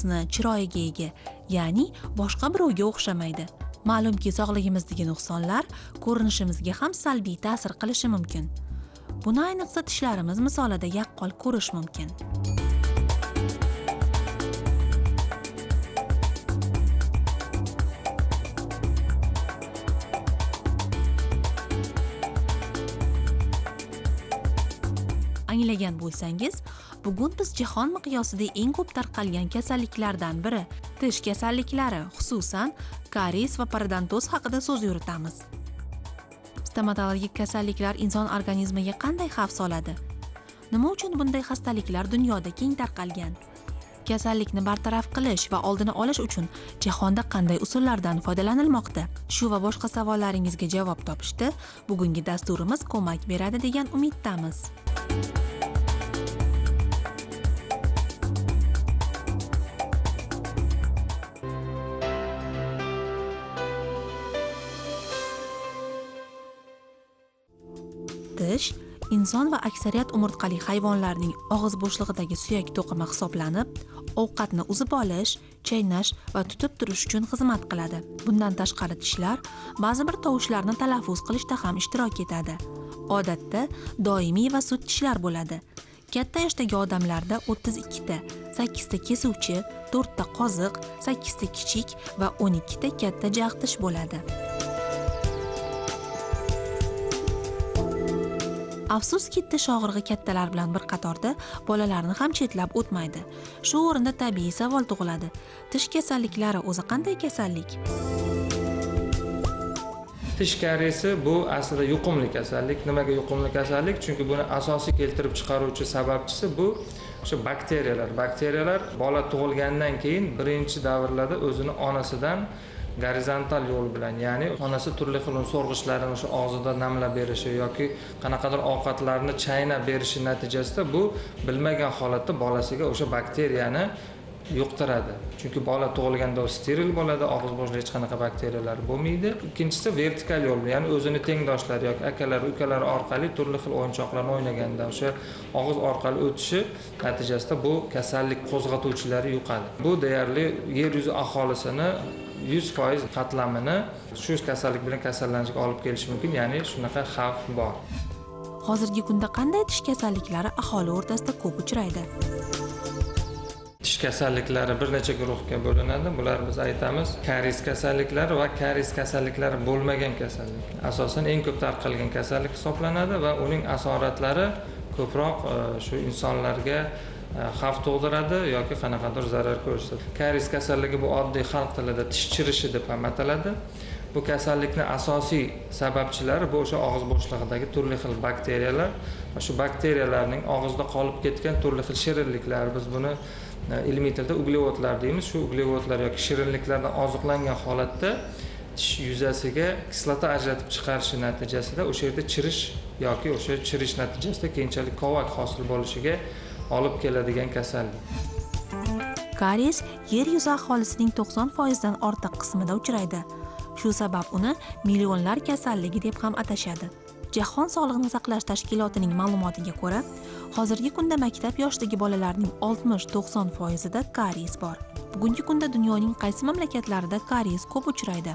husni, chiroyiga ega, ya'ni boshqa birovga o'xshamaydi. Ma'lumki, sog'ligimizdagi nuqsonlar ko'rinishimizga ham salbiy ta'sir qilishi mumkin. Buni ayniqsa tishlarimiz misolida yaqqol ko'rish mumkin. Anglagan bo'lsangiz, bugun biz jahon miqyosida eng ko'p tarqalgan kasalliklardan biri tish kasalliklari, xususan karies va parodontoz haqida so'z yuritamiz. Stomatologik kasalliklar inson organizmiga qanday xavf soladi? Nima uchun bunday xastaliklar dunyoda keng tarqalgan? Kasallikni bartaraf qilish va oldini olish uchun jahonda qanday usullardan foydalanilmoqda? Shu va boshqa savollaringizga javob topishda bugungi dasturimiz ko'mak beradi degan umiddamiz. Tish inson va aksariyat umurtqali hayvonlarning og'iz bo'shlig'idagi suyak to'qima hisoblanib, ovqatni uzib olish, chaynash va tutib turish uchun xizmat qiladi. Bundan tashqari tishlar ba'zi bir tovushlarni talaffuz qilishda ham ishtirok etadi. Odatda doimiy va sut tishlar bo'ladi. Katta yoshdagi odamlarda 32 ta, 8 ta kesuvchi, 4 ta qoziq, 8 ta kichik va 12 ta katta jag' tish bo'ladi. Afsuski, tish og'rig'i kattalar bilan bir qatorda bolalarni ham chetlab o'tmaydi. Shu o'rinda tabiiy savol tug'iladi. Tish kasalliklari o'zi qanday kasallik? Tish kariyesi bu aslida yuqumli kasallik. Nimaga yuqumli kasallik? Chunki buni asosiy keltirib chiqaruvchi sababchisi bu o'sha bakteriyalar. Bakteriyalar bola tug'ilgandan keyin birinchi davrlarda o'zini onasidan gorizontal yo'l bilan, ya'ni onasi turli xil so'rg'ichlarini o'sha og'zida namlab berishi yoki qanaqadir ovqatlarni chaynab berishi natijasida bu bilmagan holatda bolasiga o'sha bakteriyani yuqtiradi. Chunki bola tug'ilganda steril bo'ladi, og'iz bo'shlig'ida hech qanaqa bakteriyalar bo'lmaydi. Ikkinchisi vertikal yo'l, ya'ni o'zini tengdoshlari yoki akalari, ukalari orqali turli xil o'yinchoqlarni o'ynaganda o'sha og'iz orqali o'tishi natijasida bu kasallik qo'zg'atuvchilari yuqadi. Bu deyarli yer yuzi aholisini 100% qatlamini shu kasallik bilan kasallanishga olib kelishi mumkin, ya'ni shunaqa xavf bor. Hozirgi kunda qanday tish kasalliklari aholi o'rtasida ko'p uchraydi? Tish kasalliklari bir necha guruhga bo'linadi. Bular biz aytamiz karies kasalliklari va karies kasalliklari bo'lmagan kasallik. Asosan eng ko'p tarqalgan kasallik hisoblanadi va uning asoratlari ko'proq shu insonlarga xavf tug'diradi yoki qanaqadir zarar ko'rsatadi. Karies kasalligi bu oddiy xalq tilida tish chirishi deb ham ataladi. Bu kasallikning asosiy sababchilari bu o'sha og'iz bo'shlig'idagi turli xil bakteriyalar va shu bakteriyalarning og'izda qolib ketgan turli xil shirinliklar, biz buni ilmiy tilda uglevodlar deymiz. Shu uglevodlar yoki shirinliklardan oziqlangan holatda tish yuzasiga kislota ajratib chiqarishi natijasida o'sha yerda chirish yoki o'sha chirish natijasida keyinchalik kovak hosil bo'lishiga olib keladigan kasallik. Karies yer yuzi aholisining 90% dan ortiq qismida uchraydi. Shu sabab uni millionlar kasalligi deb ham atashadi. Jahon sog'liqni saqlash tashkilotining ma'lumotiga ko'ra, hozirgi kunda maktab yoshidagi bolalarning 60-90% da karies bor. Bugungi kunda dunyoning qaysi mamlakatlarida karies ko'p uchraydi?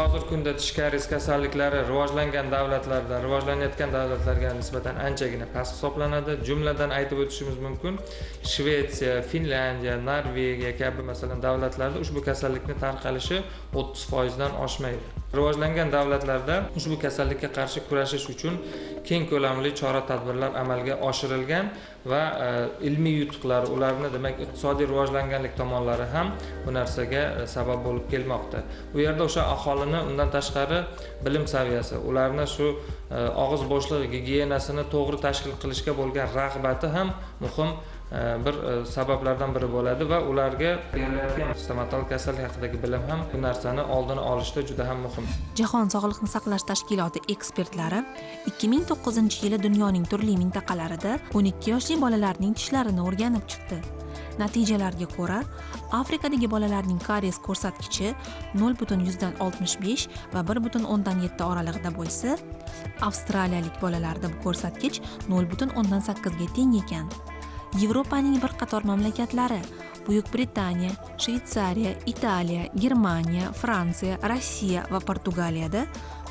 Hozirgi kunda tish karies kasalliklari rivojlangan davlatlarda, rivojlanayotgan davlatlarga nisbatan anchagina past hisoblanadi. Jumladan aytib o'tishimiz mumkin, Shvetsiya, Finlandiya, Norvegiya kabi masalan davlatlarda ushbu kasallikning tarqalishi 30% dan oshmaydi. Rivojlangan davlatlarda ushbu kasallikka qarshi kurashish uchun keng ko'lamli chora-tadbirlar amalga oshirilgan va ilmiy yutuqlar, ularni demak iqtisodiy rivojlanganlik tomonlari ham bu narsaga sabab bo'lib kelmoqda. Bu yerda o'sha aholini undan tashqari bilim saviyasi, ularni shu og'iz bo'shlig'i gigiyenasini to'g'ri tashkil qilishga bo'lgan rag'bati ham muhim bir sabablardan biri bo'ladi va ularga berilayotgan stomatolog kasallik haqidagi bilim ham bu narsani oldini olishda juda ham muhim. Jahon sog'liqni saqlash tashkiloti ekspertlari 2009-yili dunyoning turli mintaqalarida 12 yoshli bolalarning tishlarini o'rganib chiqdi. Natijalarga ko'ra, Afrikadagi bolalarning karies ko'rsatkichi 0,65 va 1,7 oralig'ida bo'lsa, Avstraliyalik bolalarda bu ko'rsatkich 0,8 ga teng ekan. Yevropaning bir qator mamlakatlari Buyuk Britaniya, Shveysariya, Italiya, Germaniya, Fransiya, Rossiya va Portugaliyada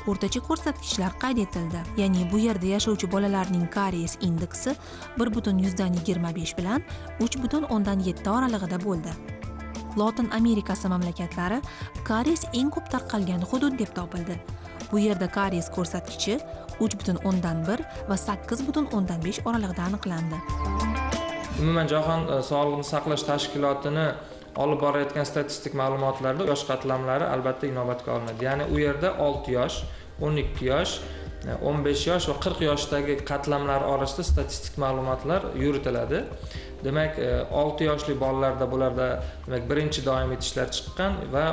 o'rtacha ko'rsatkichlar qayd etildi. Ya'ni bu yerda yashovchi bolalarning karies indeksi 1,25 bilan 3,7 oralig'ida bo'ldi. Lotin Amerikasi mamlakatlari karies eng ko'p tarqalgan hudud deb topildi. Bu yerda karies ko'rsatkichi 3,1 va 8,5 oralig'ida aniqlandi. Umuman jahon sog'liqni saqlash tashkilotini olib borayotgan statistik ma'lumotlarda yosh qatlamlari albatta inobatga olinadi. Ya'ni u yerda 6 yosh, 12 yosh, 15 yosh va 40 yoshdagi qatlamlar orasida statistik ma'lumotlar yuritiladi. Demak, 6 yoshli bolalarda bularda demak birinchi doimiy tishlar chiqqan va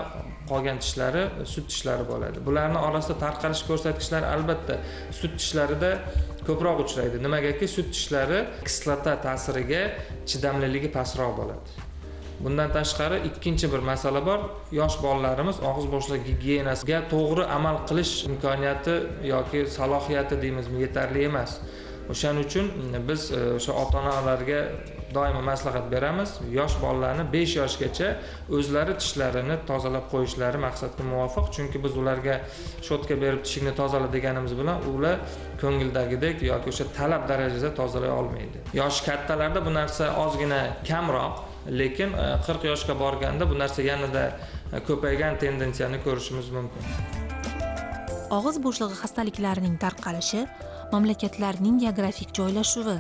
qolgan tishlari sut tishlari bo'ladi. Bularning orasida tarqalish ko'rsatkichlari albatta sut tishlarida ko'proq uchraydi. Nimagaki sut tishlari kislota ta'siriga chidamliligi pastroq bo'ladi. Bundan tashqari ikkinchi bir masala bor. Yosh bolalarimiz og'iz bo'shliq gigiyenasiga to'g'ri amal qilish imkoniyati yoki salohiyati deymizmi, yetarli emas. O'shaning uchun biz o'sha ota-onalarga doimo maslahat beramiz. Yosh bolalarni 5 yoshgacha o'zlari tishlarini tozalab qo'yishlari maqsadga muvofiq. Chunki biz ularga shotka berib tishingni tozala deganimiz bilan ular ko'ngildagidek yoki o'sha talab darajasida tozalay olmaydi. Yosh kattalarda bu narsa ozgina kamroq, lekin 40 yoshga borganda bu narsa yanada ko'paygan tendensiyani ko'rishimiz mumkin. Og'iz bo'shlig'i xastaliklarining tarqalishi mamlakatlarning geografik joylashuvi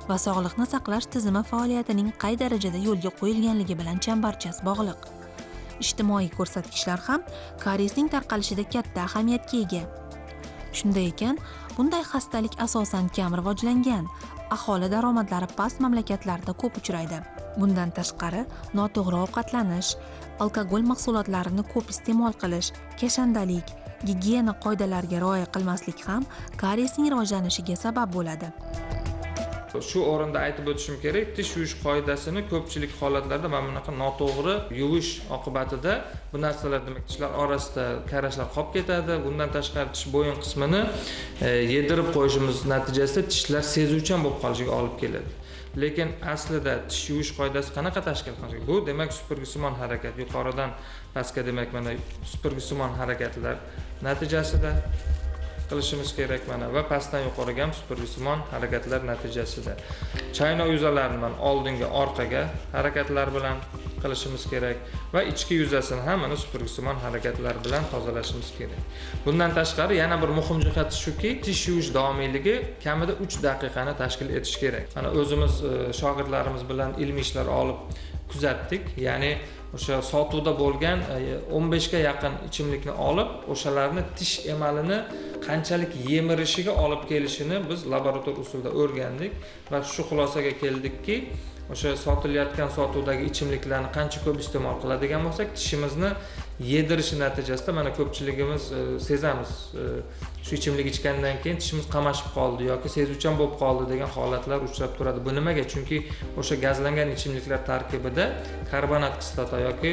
va sog'liqni saqlash tizimi faoliyatining qay darajada yo'lga qo'yilganligi bilan chambarchas bog'liq. Ijtimoiy ko'rsatkichlar ham kariesning tarqalishida katta ahamiyatga ega. Shunday ekan, bunday xastalik asosan kam rivojlangan, aholi daromadlari past mamlakatlarda ko'p uchraydi. Bundan tashqari, noto'g'ri ovqatlanish, alkogol mahsulotlarini ko'p iste'mol qilish, kashandalik, gigiyena qoidalariga rioya qilmaslik ham kariesning rivojlanishiga sabab bo'ladi. Shu o'rinda aytib o'tishim kerak, tish yuvish qoidasini ko'pchilik holatlarda mana bunaqa noto'g'ri yuvish oqibatida bu narsalar demak tishlar orasida karashlar qolib ketadi. Bundan tashqari tish bo'yin qismini yedirib qo'yishimiz natijasida tishlar sezuvchan bo'lib qolishiga olib keladi. Lekin aslida tish yuvish qoidasi qanaqa tashkil qilingan? Bu demak supurgisimon harakat, yuqoridan pastga demak mana supurgisimon harakatlar natijasida qilishimiz kerak mana va pastdan yuqoriga ham supurgisimon harakatlar natijasida. Chaynoq yuzalarini oldinga, orqaga harakatlar bilan qilishimiz kerak va ichki yuzasini ham mana supurgisimon harakatlar bilan tozalashimiz kerak. Bundan tashqari yana bir muhim jihati shuki, tish yuvish davomiyligi kamida 3 daqiqani tashkil etish kerak. Mana o'zimiz shogirdlarimiz bilan ilmiy ishlar olib kuzatdik. Ya'ni o'sha sotuvda bo'lgan 15 ga yaqin ichimlikni olib, o'shalarni tish emalini qanchalik yemirishiga olib kelishini biz laboratoriya usulida o'rgandik va shu xulosaga keldikki, o'sha sotilayotgan sotuvdagi ichimliklarni qancha ko'p iste'mol qiladigan bo'lsak, tishimizni yedirishi natijasida mana ko'pchiligimiz sezamiz. Shu ichimlik ichgandan keyin tishimiz qamashib qoldi yoki sezuvchan bo'lib qoldi degan holatlar uchrab turadi. Bu nimaga? Chunki o'sha gazlangan ichimliklar tarkibida karbonat kislota yoki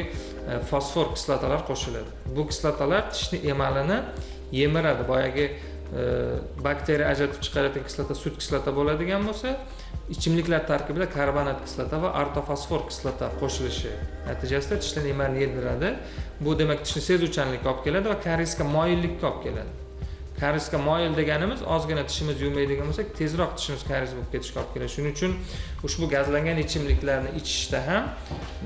fosfor kislotalar qo'shiladi. Bu kislotalar tishni emalini yemiradi. Boyagi bakteriya ajratib chiqaradigan kislota sut kislota bo'ladigan bo'lsa, ichimliklar tarkibida karbonat kislota va ortofosfor kislota qo'shilishi natijasida tishning emalini yediradi. Bu demak tishni sezuvchanlikka olib keladi va kariesga moyillikka olib keladi. Kariesga moyil deganimiz ozgina tishimiz yuvmaydigan bo'lsak, tezroq tishimiz karies bo'lib ketishga olib keladi. Shuning uchun ushbu gazlangan ichimliklarni ichishda ham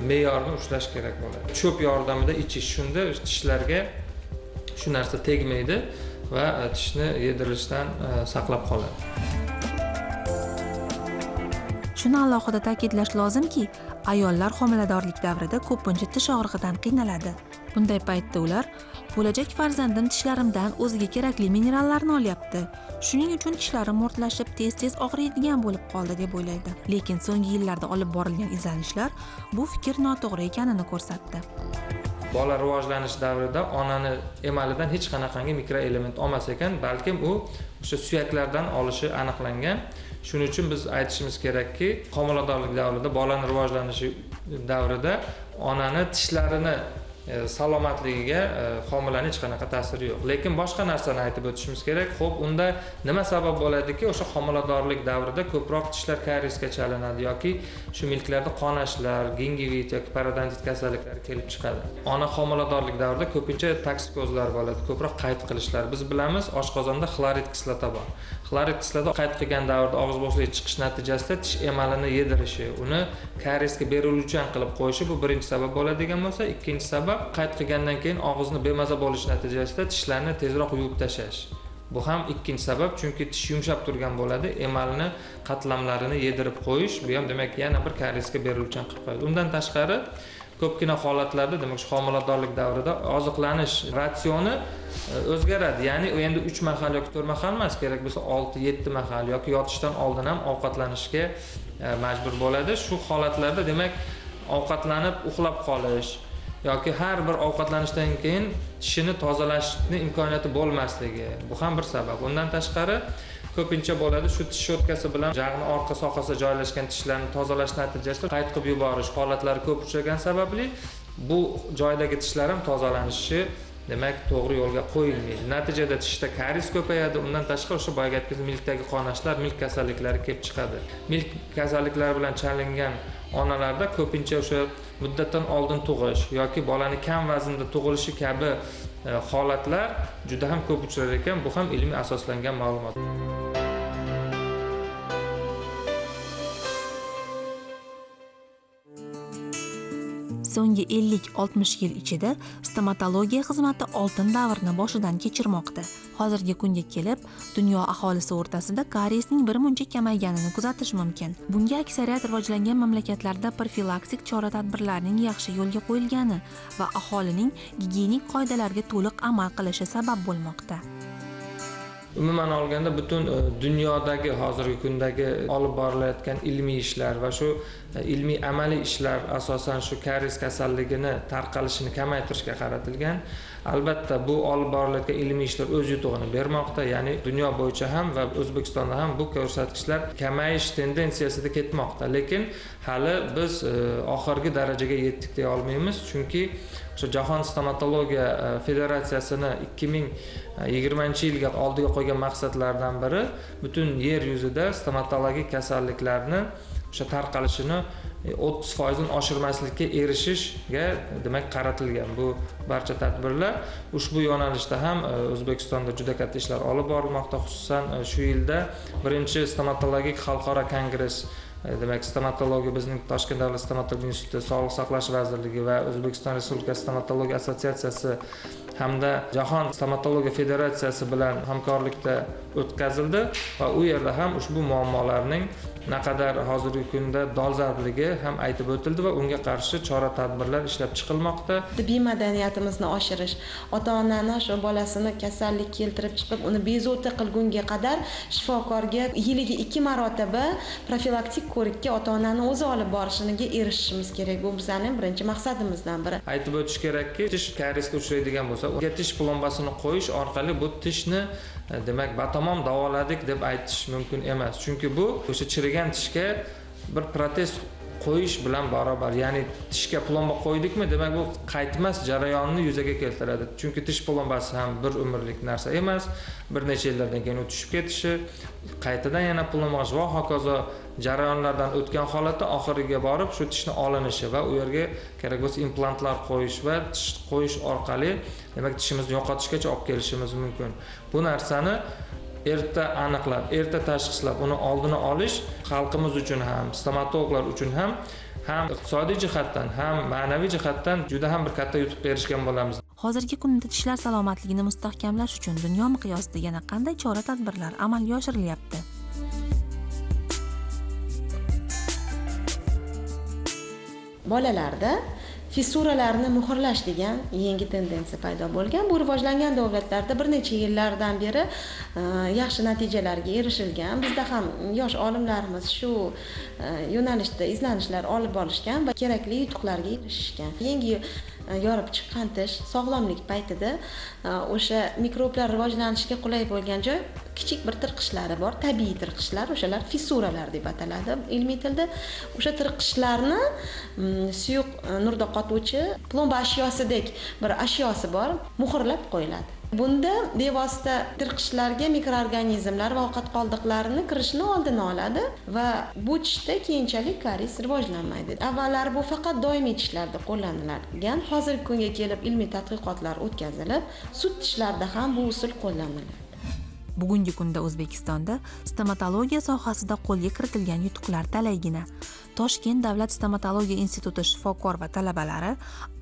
me'yorni ushlash kerak bo'ladi. Cho'p yordamida ichish, shunda tishlarga shu narsa tegmaydi va tishni yedirilishdan saqlab qoladi. Shuni alohida ta'kidlash lozimki, ayollar homiladorlik davrida ko'pincha tish og'rig'idan qiynaladi. Bunday paytda ular Bo'lajak farzandim tishlarimdan o'ziga kerakli minerallarni olyapti. Shuning uchun tishlarim mo'rtlashib, tez-tez og'riydigan bo'lib qoldi deb o'ylaydi. Lekin so'nggi yillarda olib borilgan izlanishlar bu fikr noto'g'ri ekanini ko'rsatdi. Bola rivojlanish davrida onani emalidan hech qanaqangi mikroelement olmas ekan, balkim u o'sha suyaklardan olishi aniqlangan. Shuning uchun biz aytishimiz kerakki, homiladorlik davrida, bolaning rivojlanishi davrida onani tishlarini salomatligiga homilaning hech qanaqa ta'siri yo'q. Lekin boshqa narsani aytib o'tishimiz kerak. Xo'p, unda nima sabab bo'ladiki, o'sha homiladorlik davrida ko'proq tishlar kariyesga chalinadi yoki shu milklarda qonashlar, gingivit yoki parodontit kasalliklari kelib chiqadi. Ona homiladorlik davrida ko'pincha toksikozlar bo'ladi, ko'proq qayt qilishlar. Biz bilamiz, oshqozonda xlorid kislota bor. Xlorid kislota qayt qilgan davrda og'iz bo'shligiga chiqish natijasida tish emalini yedirishi, uni kariyesga beriluvchan qilib qo'yishi bu birinchi sabab bo'ladigan bo'lsa, ikkinchi sabab qayt qilgandan keyin og'izni bemaza bo'lish natijasida tishlarni tezroq yuvib tashlash. Bu ham ikkinchi sabab, chunki tish yumshab turgan bo'ladi, emalni qatlamlarini yedirib qo'yish, bu ham demak yana bir kariyesga beriluvchan qilib qo'yadi. Undan tashqari ko'pgina holatlarda demak homiladorlik davrida oziqlanish ratsioni o'zgaradi. Ya'ni u endi 3 mahal yoki 4 mahal emas, kerak bo'lsa 6-7 mahal yoki yotishdan oldin ham ovqatlanishga majbur bo'ladi. Shu holatlarda demak ovqatlanib uxlab qolish yoki har bir ovqatlanishdan keyin tishini tozalashning imkoniyati bo'lmasligi, bu ham bir sabab. Undan tashqari ko'pincha bo'ladi, shu tish shotkasi bilan jag'ni orqa sohasida joylashgan tishlarni tozalash natijasida qayt qilib yuborish holatlari ko'p uchragan sababli bu joydagi tishlar ham tozalanishi demak to'g'ri yo'lga qo'yilmaydi. Natijada tishda karies ko'payadi. Undan tashqari o'sha boyagi aytgan milkdagi qonashlar, milk kasalliklari kelib chiqadi. Milk kasalliklari bilan chalingan onalarda ko'pincha o'sha muddatdan oldin tug'ish yoki bolani kam vaznda tug'ilishi kabi holatlar juda ham ko'p uchrar ekan. Bu ham ilmiy asoslangan ma'lumot. So'nggi 50-60 yil ichida stomatologiya xizmati oltin davrni boshidan kechirmoqda. Hozirgi kunga kelib, dunyo aholisi o'rtasida kariyesning birmuncha kamayganini kuzatish mumkin. Bunga aksariyat rivojlangan mamlakatlarda profilaksik chora-tadbirlarning yaxshi yo'lga qo'yilgani va aholining gigiyenik qoidalarga to'liq amal qilishi sabab bo'lmoqda. Umuman olganda butun dunyodagi hozirgi kundagi olib borilayotgan ilmiy ishlar va shu ilmiy amaliy ishlar asosan shu karies kasalligini tarqalishini kamaytirishga qaratilgan. Albatta bu olib borilayotgan ilmiy ishlar o'z yutug'ini bermoqda, ya'ni dunyo bo'yicha ham va O'zbekistonda ham bu ko'rsatkichlar kamayish tendensiyasida ketmoqda. Lekin hali biz oxirgi darajaga yetdik deya olmaymiz, chunki o'sha Jahon stomatologiya federatsiyasini 2020-yilga oldiga qo'ygan maqsadlardan biri butun yer yuzida stomatologik kasalliklarni o'sha tarqalishini 30% oshirmaslikka erishishga demak qaratilgan. Bu barcha tadbirlar ushbu yo'nalishda ham O'zbekistonda juda katta ishlar olib borilmoqda. Xususan shu yilda birinchi stomatologik xalqaro kongress, demak stomatologiya bizning Toshkent davlat stomatologiya instituti, Sog'liqni saqlash vazirligi va O'zbekiston Respublikasi stomatologiya assotsiatsiyasi hamda Jahon stomatologiya federatsiyasi bilan hamkorlikda o'tkazildi va u yerda ham ushbu muammolarning naqadar hozirgi kunda dolzarbligi ham aytib o'tildi va unga qarshi chora-tadbirlar ishlab chiqilmoqda. Tibbiy madaniyatimizni oshirish, ota-onani shu bolasini kasallik keltirib chiqib, uni bezovta qilgunga qadar shifokorga yiliga 2 marotaba profilaktik ko'rikka ota-onani o'zi olib borishiniga erishishimiz kerak. Bu bizning birinchi maqsadimizdan biri. Aytib o'tish kerakki, tish kariyesga uchraydigan bo'lsa, unga tish plombasini qo'yish orqali bu tishni demak batamom davoladik deb aytish mumkin emas. Chunki bu o'sha chirigan tishga bir protez qo'yish bilan barobar. Ya'ni tishga plomba qo'ydikmi, demak bu qaytmas jarayonni yuzaga keltiradi. Chunki tish plombasi ham bir umrlik narsa emas. Bir necha yillardan keyin u tushib ketishi, qaytadan yana plombash va hokazo jarayonlardan o'tgan holatda oxiriga borib shu tishni olinishi va u yerga kerak bo'lsa implantlar qo'yish va tish qo'yish orqali demak tishimizni yo'qotishgacha olib kelishimiz mumkin. Bu narsani erta aniqlab, erta tashxislab, uni oldini olish xalqimiz uchun ham, stomatologlar uchun ham iqtisodiy jihatdan, ham ma'naviy jihatdan juda ham bir katta yutuq erishgan bo'lamiz. Hozirgi kunda tishlar salomatligini mustahkamlash uchun dunyo miqyosida yana qanday chora-tadbirlar amalga oshirilyapti? Bolalarda fissuralarni muhrlash degan yangi tendensiya paydo bo'lgan. Bu rivojlangan davlatlarda bir necha yillardan beri yaxshi natijalarga erishilgan. Bizda ham yosh olimlarimiz shu yo'nalishda izlanishlar olib borishgan va kerakli yutuqlarga erishishgan. Yangi yorib chiqqan tish sog'lomlik paytida o'sha mikroblar rivojlanishiga qulay bo'lgan joy kichik bir tirqishlari bor, tabiiy tirqishlar, o'shalar fissuralar deb ataladi ilmiy tilda. O'sha tirqishlarni suyuq nurda qotuvchi plomba ashyosidek bir ashyosi bor, muhrlab qo'yiladi. Bunda bevosita tirqishlarga mikroorganizmlar va ovqat qoldiqlarini kirishini oldini oladi va bu tishda keyinchalik karies rivojlanmaydi. Avvallari bu faqat doimiy tishlarda qo'llanilgan. Hozirgi kunga kelib ilmiy tadqiqotlar o'tkazilib, sut tishlarda ham bu usul qo'llaniladi. Bugungi kunda O'zbekistonda stomatologiya sohasida qo'lga kiritilgan yutuqlar talaygina. Toshkent davlat stomatologiya instituti shifokor va talabalari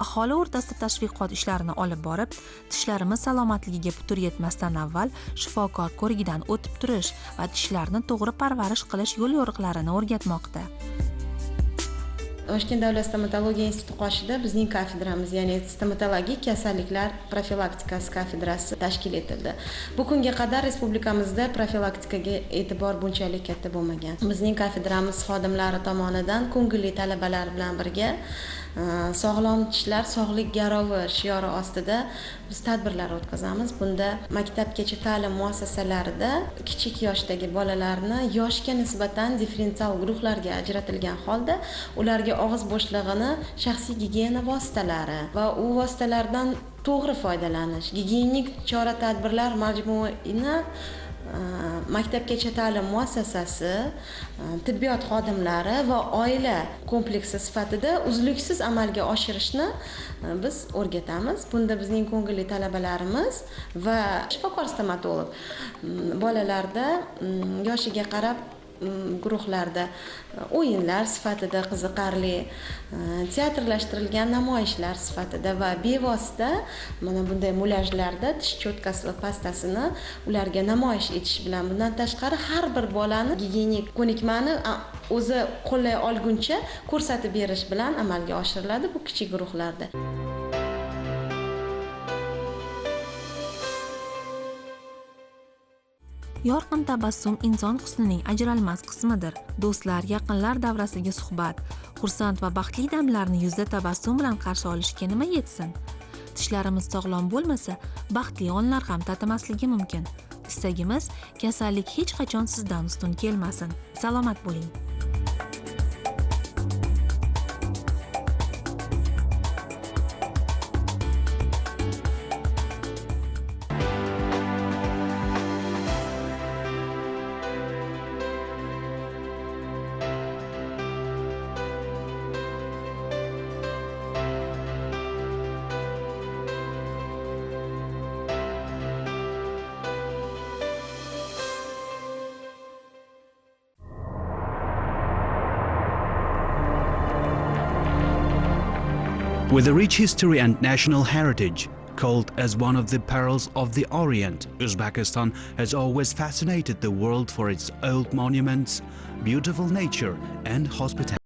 aholi o'rtasida tashviqot ishlarini olib borib, tishlarimiz salomatligiga putur yetmasdan avval shifokor ko'rigidan o'tib turish va tishlarni to'g'ri parvarish qilish yo'l-yo'riqlarini o'rgatmoqda. Toshkent davlat stomatologiya instituti qoshida bizning kafedramiz, ya'ni stomatologik kasalliklar profilaktikasi kafedrasi tashkil etildi. Bu kunga qadar respublikamizda profilaktikaga e'tibor bunchalik katta bo'lmagan. Bizning kafedramiz xodimlari tomonidan ko'ngilli talabalar bilan birga sog'lom tishlar sog'lik garovi shiori ostida biz tadbirlar o'tkazamiz. Bunda maktabgacha ta'lim muassasalarida kichik yoshdagi bolalarni yoshga nisbatan differensial guruhlarga ajratilgan holda ularga og'iz bo'shlig'ini shaxsiy gigiyena vositalari va u vositalardan to'g'ri foydalanish, gigiyenik chora-tadbirlar majmuini maktabgacha ta'lim muassasasi, tibbiyot xodimlari va oila kompleksi sifatida uzluksiz amalga oshirishni biz o'rgatamiz. Bunda bizning ko'ngilli talabalarimiz va shifokor stomatolog bolalarda yoshiga qarab guruhlarda o'yinlar sifatida qiziqarli, teatrlashtirilgan namoyishlar sifatida va bevosita mana bunday mulajlarda tish cho'tkasi va pastasini ularga namoyish etish bilan, bundan tashqari har bir bolani gigiyenik ko'nikmani o'zi qo'llay olguncha ko'rsatib berish bilan amalga oshiriladi bu kichik guruhlarda. Yorqin tabassum inson husnining ajralmas qismidir. Do'stlar, yaqinlar davrasidagi suhbat, xursand va baxtli damlarni yuzda tabassum bilan qarshi olishga nima yetsin? Tishlarimiz sog'lom bo'lmasa, baxtli onlar ham tatimasligi mumkin. Istagimiz, kasallik hech qachon sizdan ustun kelmasin. Salomat bo'ling. With a rich history and national heritage, called as one of the pearls of the Orient, Uzbekistan has always fascinated the world for its old monuments, beautiful nature and hospitality.